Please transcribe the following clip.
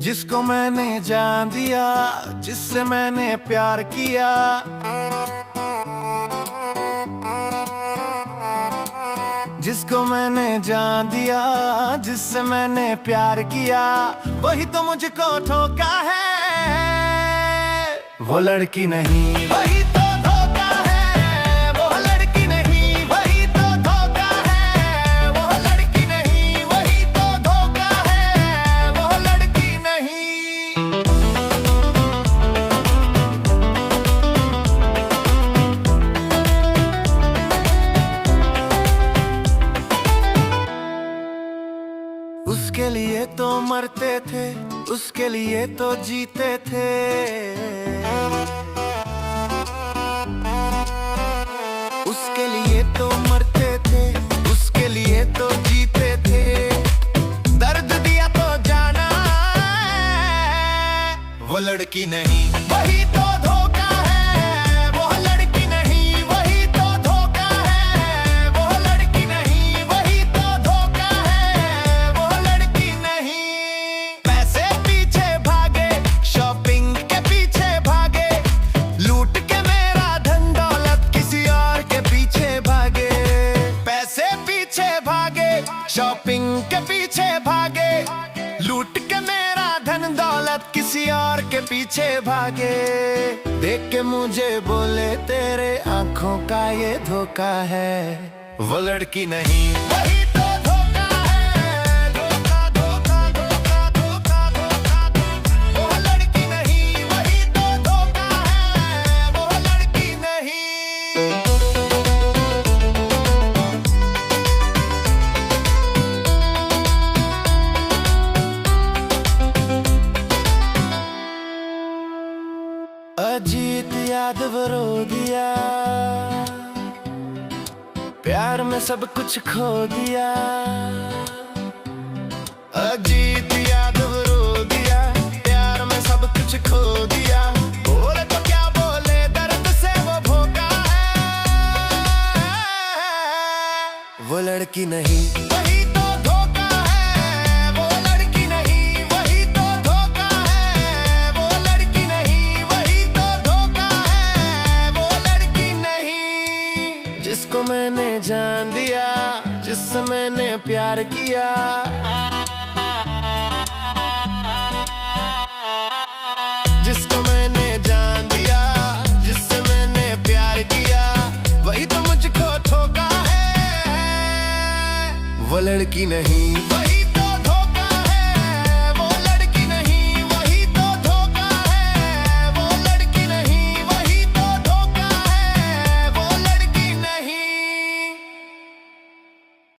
जिसको मैंने जान दिया, जिससे मैंने प्यार किया, जिसको मैंने जान दिया, जिससे मैंने प्यार किया, वही तो मुझको धोखा है। वो लड़की नहीं, वही तो धोखा है। वो लड़की नहीं, वही तो धोखा है। वो लड़की नहीं, वही तो धोखा है। वो लड़की नहीं। उसके लिए तो मरते थे, उसके लिए तो जीते थे। उसके लिए तो मरते थे, उसके लिए तो जीते थे। दर्द दिया तो जाना, वो लड़की नहीं, वही तो धोखा है। वो लड़की नहीं, वही तो धोखा है। वो लड़की नहीं, वही तो धोखा है। वो लड़की नहीं। पैसे पीछे भागे, शॉपिंग के पीछे भागे, लूट के मेरा धन दौलत किसी और के पीछे भागे। पैसे पीछे भागे, शॉपिंग के पीछे भागे, लूट के मेरा धन दौलत किसी और के पीछे भागे। देख के मुझे बोले तेरे आंखों का ये धोखा है। वो लड़की नहीं, वही तो धोखा है। धोखा धोखा धोखा धोखा धोखा। वो लड़की नहीं, वही तो धोखा है। वो लड़की नहीं। अजीत यादव रो दिया, प्यार में सब कुछ खो दिया। अजीत यादव रो दिया, प्यार में सब कुछ खो दिया। बोले तो क्या बोले, दर्द से वो भोगा है। वो लड़की नहीं, वही तो धोखा है। वो लड़की नहीं, वही तो धोखा है। वो लड़की नहीं, वही तो धोखा है। वो लड़की नहीं। जिसको मैंने जान दिया, जिससे मैंने प्यार किया, जिसको मैंने जान दिया, जिससे मैंने प्यार किया, वही तो मुझको धोखा है। वो लड़की नहीं, वही